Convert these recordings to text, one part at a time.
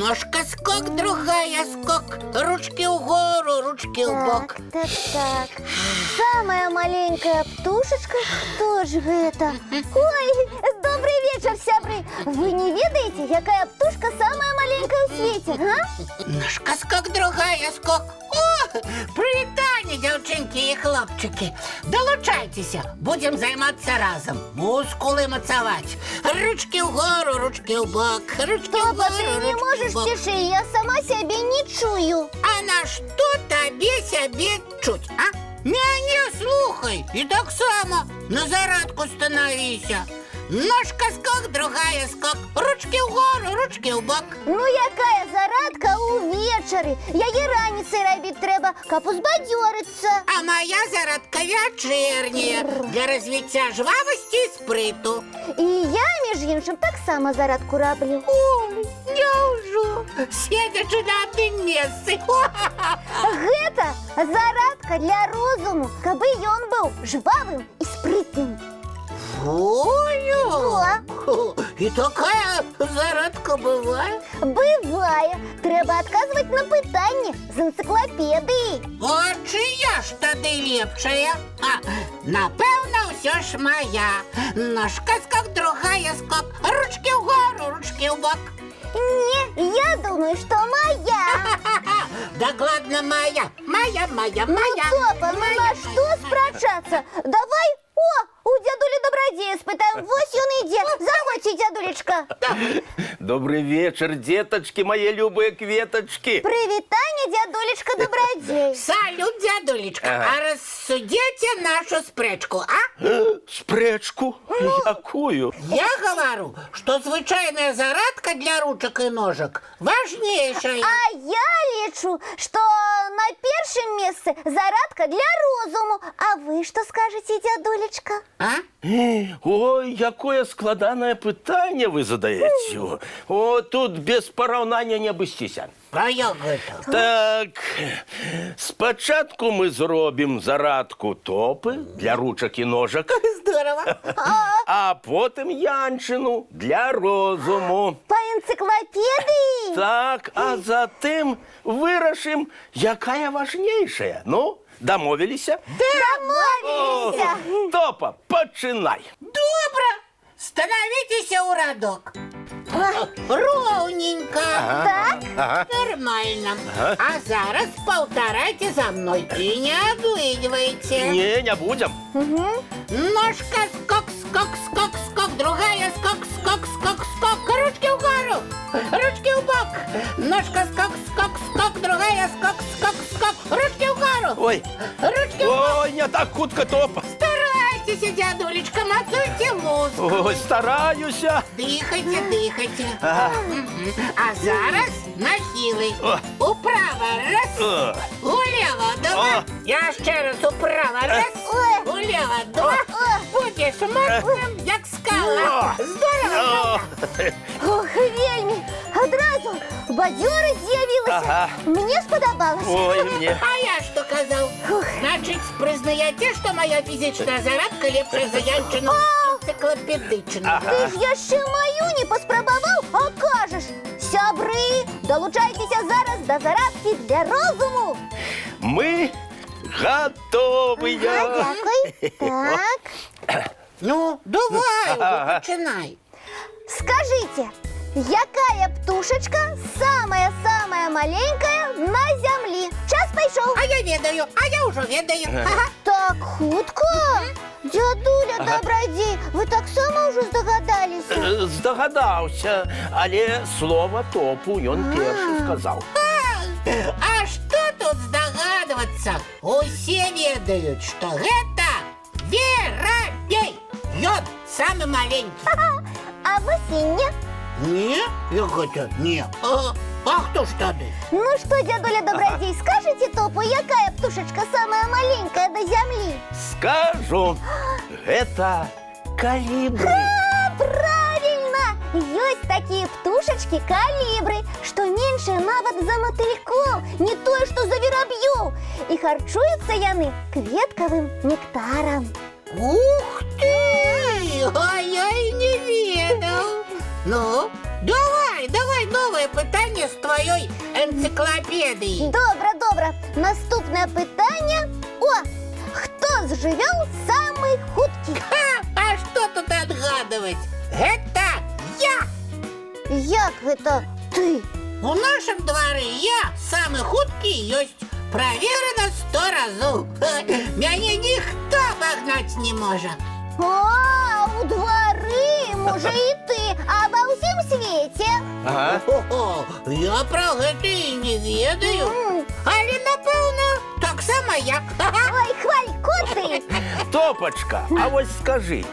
Ножка скок, другая скок. Ручки вгору, ручки вбок. Так. Самая маленькая птушечка, кто же это? Ой, добрый вечер, сябры. Вы не ведаете, какая птушка самая маленькая в свете, а? Ножка скок, другая скок. О, привітання, дівчинки і хлопчики. Долучайтеся, будемо займатися разом. Мускули мацавати. Ручки вгору, ручки вбок. Ручки Папа, вгору, ты не ручки можешь вбок. тише, я сама себя не чую. А на що тобі себе чуть, а? Не слухай, і так само на зарядку становися. Ножка скок, другая скок. Ручки вгору, ручки вбок. Ну якая зарадка увечері. Її раніцей робити треба, каб узбадьориться. А моя зарядка вечірня для розвиття жвавості і сприту. І я, між іншим, так само зарадку роблю. Ой, няужо, сидячи на однім місці. Гэта зарадка для розуму, каб ён быў жвавым і спрытным. Ой, і така зарядка буває? Бывае. Трэба адказваць на пытанні з энцыклапедыі. А чия ж тады лепшая? Напевно, все ж моя. Ножка скок, другая скок. Ручки вгору, ручки вбок. Не, я думаю, что моя. Да ладно, моя. Моя. Папа, ну на что спрашаться? Давай, у дядули Добродея спытаем. Вось ён ідзе. Заходзьце, дядулечка. Добрый вечер, деточки, мои любые кветочки. Прывітанне, дядулечка Добродей. Салют, дядулечка. Ага. А рассудите нашу спречку, а? Спречку? Какую? Я говорю, что звычайная зарядка для ручек и ножек важнейшая. А я лічу, что на першым месцы зарадка для розуму. А вы что скажете, дядулечка? А? Ой, якое складанае пытанне вы задаеце. О, тут без параўнання не абысціся. А як гэта? Так, спачатку мы зробім зарадку топы для ручак і ножак, Здорово. а потым янчыну для розуму. По энциклопедии? Так, а затым вырашым, якая важнейшая. Ну, дамовіліся? Домовились. Топа, пачынай. Добро. Становитесь у радок. Ровненько. Так? Нормально. А зараз повторяйте за мной и не облыгивайте. Не будем. Ножка скок, скок, скок, скок. Другая скок, скок, скок, скок. Ручки вгору, ручки вбок. Ножка скок, скок, скок. Другая скок, скок, скок. Ручки вгору. Ой, Ручки вбок. ой, не так хутка, Топа. Старайтесь, дядулечка, мацуйте мускулы. Ой, стараюся. Дихайте, дихайте. Ага. А зараз нахили. О. Управо раз, О. улево два. О. Я ще раз управо раз, Ой. улево два. Будеш мокрим, як скала. Здорово. О. Ох, вельмі. Одразу бадьорысть з'явілася. Ага. Мне сподобалось. Ой, мне. А я що казав? Значить, признаєте, що моя фізична зарядка ліпша за янчину енциклопедичну. Ти ж яшчэ мою не паспрабаваў, а кажаш. Сябры, долучайтеся зараз до зарадки для розуму. Мы готовые. Дякую. Так. Ну, давай, Ага. починай. Скажите, якая птушечка самая-самая маленькая на зямлі? Час пайшоў. А я ведаю, а я уже ведаю. Ага. Так хутка? Дядуля Добродей, вы таксама ўжо здагадаліся? Здагадаўся, але слова топу ён першы сказаў. А что тут здогадываться? Усе ведают, что это воробей. Йод самый маленький. А васенне? Не? Як это? Не. А кто ж тады? Ну что, дядуля Добродей, скажите топу, якая птушечка самая маленькая на зямлі? Скажу, гэта калібры. Правильно! Ёсць такие птушечки калибры, что меньше нават за мотыльков, не тое, что за воробьёў. И харчуются яны кветковым нектаром. Ух ты! А я и не ведал. Ну, давай новое пытание з твоєю енциклопедією. Добре. Наступне питання. Хто з жывёл самый худкий? А що тут відгадувати? Гэта я! Як гэта ты? У нашем дворі я самый худкий ёсць. Проверено 100 разів. Мяне ніхто обогнать не може. У дворы, може і ти, а ва ўсім свеце? Ага. О, я про гэта і не ведаю. Але, напевно, так само як. Ой, хвалько ти! Топочка, а вот скажи,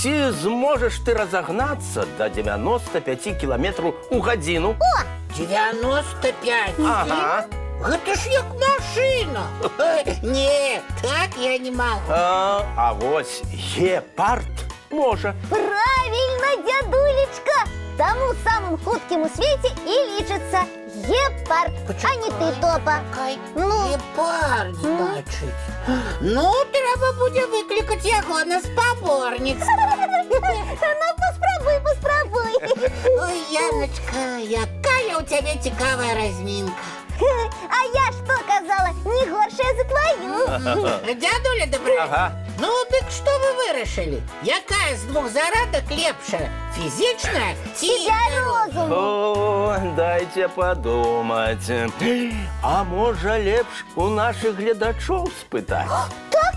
ці зможеш ти розогнатися до 95 кілометрів у годину? 95. Ага. Гэта ж як машина. Не, так я не могу. А ось гепард може. Правильно, дядулечка! Тому самым хутким у свете и лічится гепард, а не ты, Топа. Ну? Гепард, значить. Ну, треба буде викликати його на споборництво. Ну, поспробуй. Ой, Яночка, яка у тебе цікава розмінка. А я что казала, не горшая за твою. Дядуля добрый. Ага. Ну, так что вы вырашили? Якая з двух зарадок лепшая? Физичная? Тебя розум. О, дайте подумать. А може лепш у наших глядачів спитати? Так.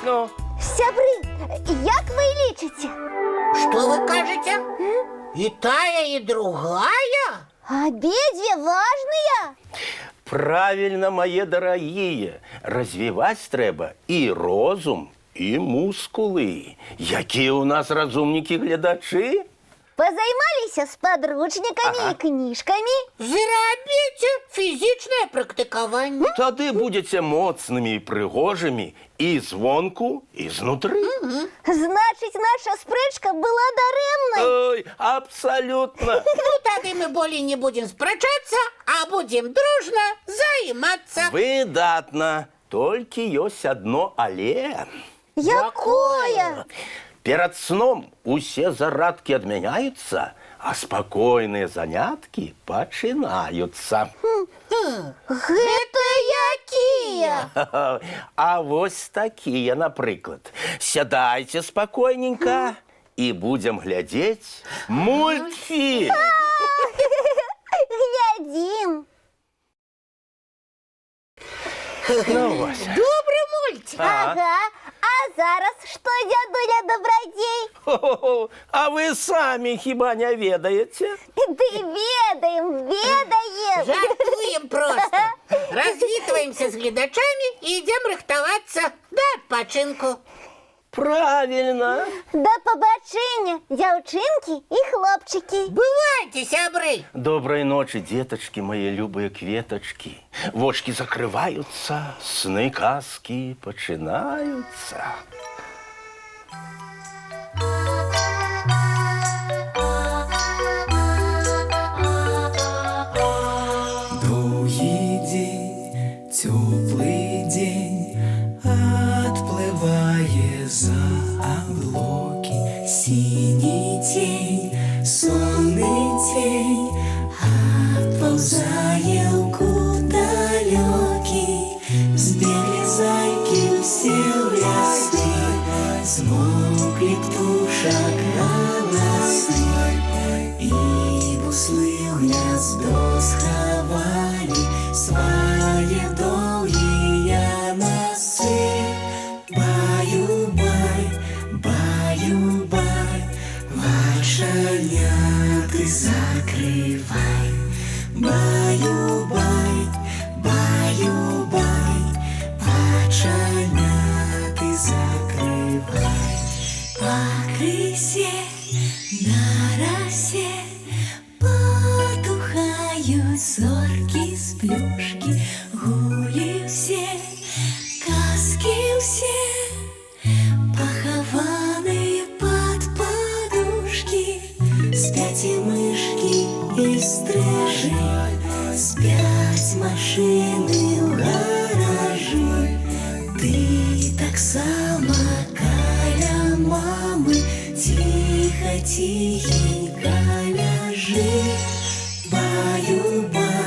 Ну, Сябры, як вы лічите? Что вы кажете? И тая, и другая? Обедве важные. правильно, мои дорогие, развивать треба і розум, і мускулы. Які у нас разумники-глядачи? Позаймалися з подручниками і книжками. Зробіть фізичне практикування. Тады будете моцнымі і прыгожымі і звонку, і знутры. Значить, наша спрэчка была дарэмнай. Ой, абсолютно. Ну, тады мы более не будем спрачаться, а будем дружно займаться. Выдатна. Толькі ёсць адно але. Якое? Перед сном усе зарадки адмяняюцца, а спокойные занятки пачынаюцца. Гэта якія? А вось такие, напрыклад. Сядайце спокойненько и будем глядеть мультфильм. Глядзім. Ну вось. Добрый мультик. Ага. А зараз што, дядуля добрадзей? Хо-хо-хо. А вы сами хіба не ведаете? Ды ведаем. Жартуем просто. Развітваемся з глядачами и идем рыхтоваться до отпочинку. Правильно. Да побачення, дзяўчынкі і хлопчыкі. Бывайте, сябры. Доброй ночи, деточки, мои любые кветочки. Вочки закрываются, сны казки починаются. Довгий день, теплый день, отплывая за облаки. Синий тень, сонный тень, отползая в далекий. Сбегли зайки все в лесы, смолкли птушек голосы, и буслы в гнездо сховали свои долгие носы. Баю-бай, баю-бай, вошаняты закрывай. Баю-бай, баю-бай, вошаняты закрывай. По крысе на росе потухают зорки с плюшки. Гули все, казки все, похованные под подушки. Спят и мышки, и стрижи, спят машины в гаражи. Ты так само каля мамы, тихо, тихенько ляжи. Баю-бай,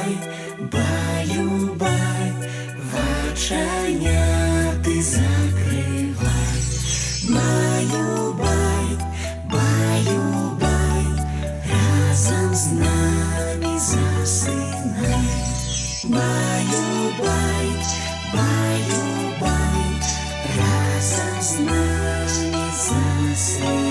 засынай. Баю-бай, баю-бай, разом с нами засынай.